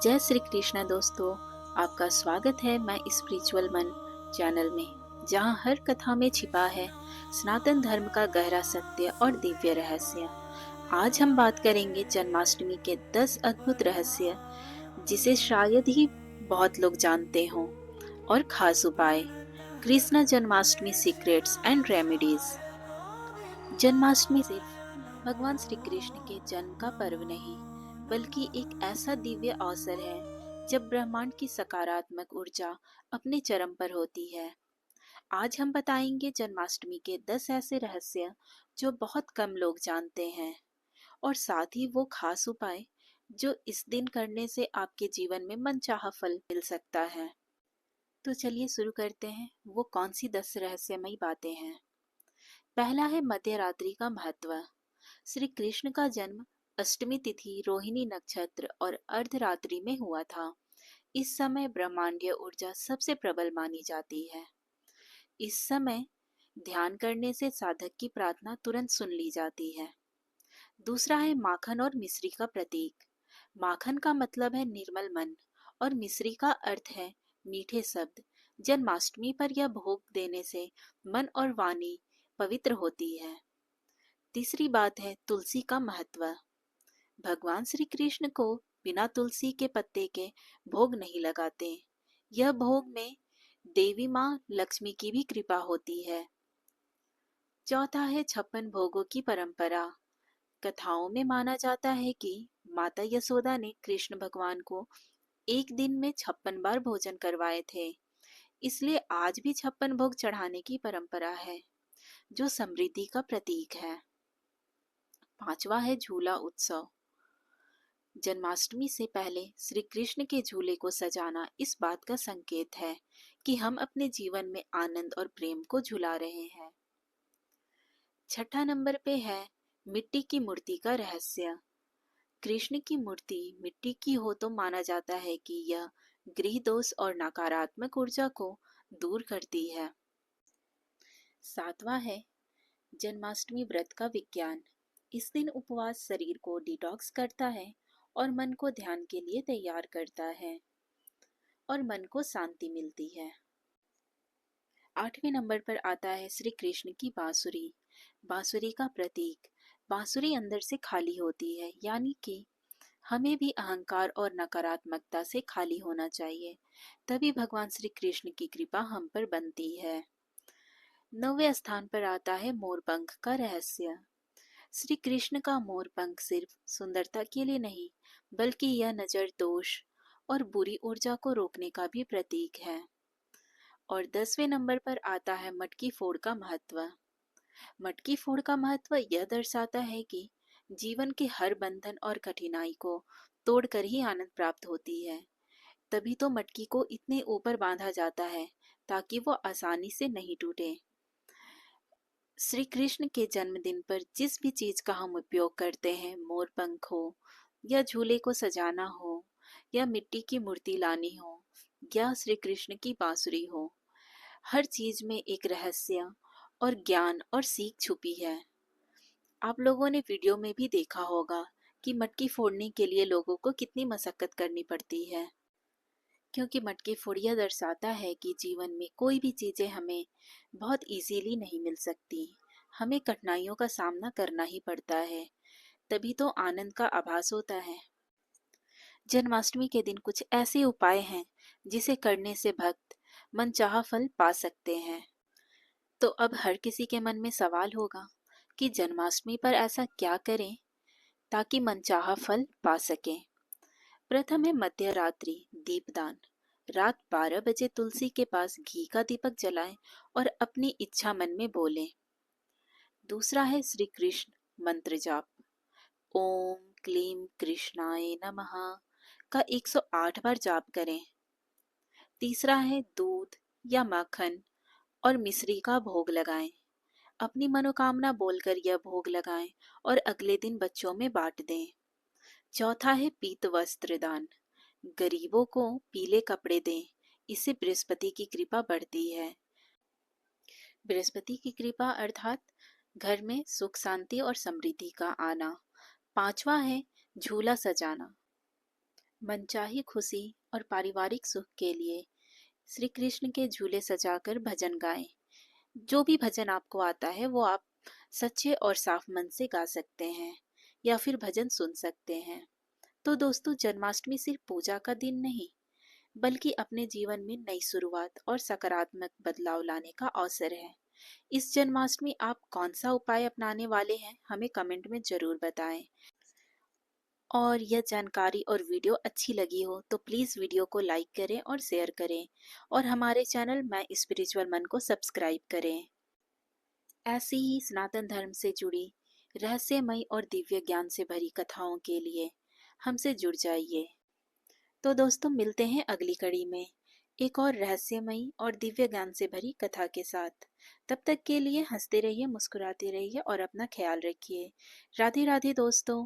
जय श्री कृष्ण दोस्तों। आपका स्वागत है मैं स्पिरिचुअल मन चैनल में, जहां हर कथा में छिपा है सनातन धर्म का गहरा सत्य और दिव्य रहस्य। आज हम बात करेंगे जन्माष्टमी के 10 अद्भुत रहस्य, जिसे शायद ही बहुत लोग जानते हों, और खास उपाय। Krishna Janmashtami secrets and remedies. Janmashtami सिर्फ भगवान श्री कृष्ण के जन्म का पर्व नहीं, बल्कि एक ऐसा दिव्य अवसर है जब ब्रह्मांड की सकारात्मक ऊर्जा अपने चरम पर होती है। आज हम बताएंगे जन्माष्टमी के 10 ऐसे रहस्य जो बहुत कम लोग जानते हैं, और साथ ही वो खास उपाय जो इस दिन करने से आपके जीवन में मनचाहा फल मिल सकता है। तो चलिए शुरू करते हैं। वो कौन सी 10 रहस्यमयी बातें हैं? पहला है मध्य रात्रि का महत्व। श्री कृष्ण का जन्म अष्टमी तिथि रोहिणी नक्षत्र और अर्धरात्रि में हुआ था। इस समय ब्रह्मांडीय ऊर्जा सबसे प्रबल मानी जाती है। इस समय ध्यान करने से साधक की प्रार्थना तुरंत सुन ली जाती है। दूसरा है माखन और मिश्री का प्रतीक। माखन का मतलब है निर्मल मन, और मिश्री का अर्थ है मीठे शब्द। जन्माष्टमी पर यह भोग देने से मन और वाणी पवित्र होती है। तीसरी बात है तुलसी का महत्व। भगवान श्री कृष्ण को बिना तुलसी के पत्ते के भोग नहीं लगाते। यह भोग में देवी माँ लक्ष्मी की भी कृपा होती है। चौथा है 56 भोगों की परंपरा। कथाओं में माना जाता है कि माता यशोदा ने कृष्ण भगवान को एक दिन में 56 बार भोजन करवाए थे। इसलिए आज भी 56 भोग चढ़ाने की परंपरा है, जो समृद्धि का प्रतीक है। पांचवा है झूला उत्सव। जन्माष्टमी से पहले श्री कृष्ण के झूले को सजाना इस बात का संकेत है कि हम अपने जीवन में आनंद और प्रेम को झुला रहे हैं। छठा नंबर पे है मिट्टी की मूर्ति का रहस्य। कृष्ण की मूर्ति मिट्टी की हो तो माना जाता है कि यह गृह दोष और नकारात्मक ऊर्जा को दूर करती है। सातवां है जन्माष्टमी व्रत का विज्ञान। इस दिन उपवास शरीर को डिटॉक्स करता है और मन को ध्यान के लिए तैयार करता है, और मन को शांति मिलती है। आठवें नंबर पर आता है श्री कृष्ण की बांसुरी। बांसुरी का प्रतीक। बांसुरी अंदर से खाली होती है, यानी कि हमें भी अहंकार और नकारात्मकता से खाली होना चाहिए, तभी भगवान श्री कृष्ण की कृपा हम पर बनती है। 9वें स्थान पर आता है मोरपंख का रहस्य। श्री कृष्ण का मोरपंख सिर्फ सुंदरता के लिए नहीं, बल्कि यह नजर दोष और बुरी ऊर्जा को रोकने का भी प्रतीक है। और 10वें नंबर पर आता है मटकी फोड़ का महत्व। मटकी फोड़ का महत्व यह दर्शाता है कि जीवन के हर बंधन और कठिनाई को तोड़कर ही आनंद प्राप्त होती है। तभी तो मटकी को इतने ऊपर बांधा जाता है ताकि वो आसानी से नहीं टूटे। श्री कृष्ण के जन्मदिन पर जिस भी चीज का हम उपयोग करते हैं, मोर पंख हो, या झूले को सजाना हो, या मिट्टी की मूर्ति लानी हो, या श्री कृष्ण की बांसुरी हो, हर चीज में एक रहस्य और ज्ञान और सीख छुपी है। आप लोगों ने वीडियो में भी देखा होगा कि मटकी फोड़ने के लिए लोगों को कितनी मशक्कत करनी पड़ती है, क्योंकि मटकी फोड़िया दर्शाता है कि जीवन में कोई भी चीजें हमें बहुत इजीली नहीं मिल सकती। हमें कठिनाइयों का सामना करना ही पड़ता है, तभी तो आनंद का आभास होता है। जन्माष्टमी के दिन कुछ ऐसे उपाय हैं जिसे करने से भक्त मनचाहा फल पा सकते हैं। तो अब हर किसी के मन में सवाल होगा कि जन्माष्टमी पर ऐसा क्या करें ताकि मनचाहा फल पा सकें। प्रथम है मध्य रात्रि दीपदान। रात 12 बजे तुलसी के पास घी का दीपक जलाएं और अपनी इच्छा मन में बोलें। दूसरा है श्री कृष्ण मंत्र जाप। ओम क्लीम कृष्णाय नमः का 108 बार जाप करें। तीसरा है दूध या माखन और मिश्री का भोग लगाएं। अपनी मनोकामना बोलकर यह भोग लगाएं और अगले दिन बच्चों में बांट दें। चौथा है पीत वस्त्र दान। गरीबों को पीले कपड़े दें, इससे बृहस्पति की कृपा बढ़ती है। बृहस्पति की कृपा अर्थात घर में सुख शांति और समृद्धि का आना। पांचवा है झूला सजाना। मनचाही खुशी और पारिवारिक सुख के लिए श्री कृष्ण के झूले सजाकर भजन गाएं। जो भी भजन आपको आता है वो आप सच्चे और साफ मन से गा सकते हैं या फिर भजन सुन सकते हैं। तो दोस्तों, जन्माष्टमी सिर्फ पूजा का दिन नहीं, बल्कि अपने जीवन में नई शुरुआत और सकारात्मक बदलाव लाने का अवसर है। इस जन्माष्टमी आप कौन सा उपाय अपनाने वाले हैं, हमें कमेंट में जरूर बताएं। और यह जानकारी और वीडियो अच्छी लगी हो तो प्लीज़ वीडियो को लाइक करें और शेयर करें, और हमारे चैनल मैं स्पिरिचुअल मन को सब्सक्राइब करें। ऐसी ही सनातन धर्म से जुड़ी रहस्यमयी और दिव्य ज्ञान से भरी कथाओं के लिए हमसे जुड़ जाइए। तो दोस्तों, मिलते हैं अगली कड़ी में एक और रहस्यमयी और दिव्य ज्ञान से भरी कथा के साथ। तब तक के लिए हंसते रहिए, मुस्कुराते रहिए और अपना ख्याल रखिए। राधे राधे दोस्तों।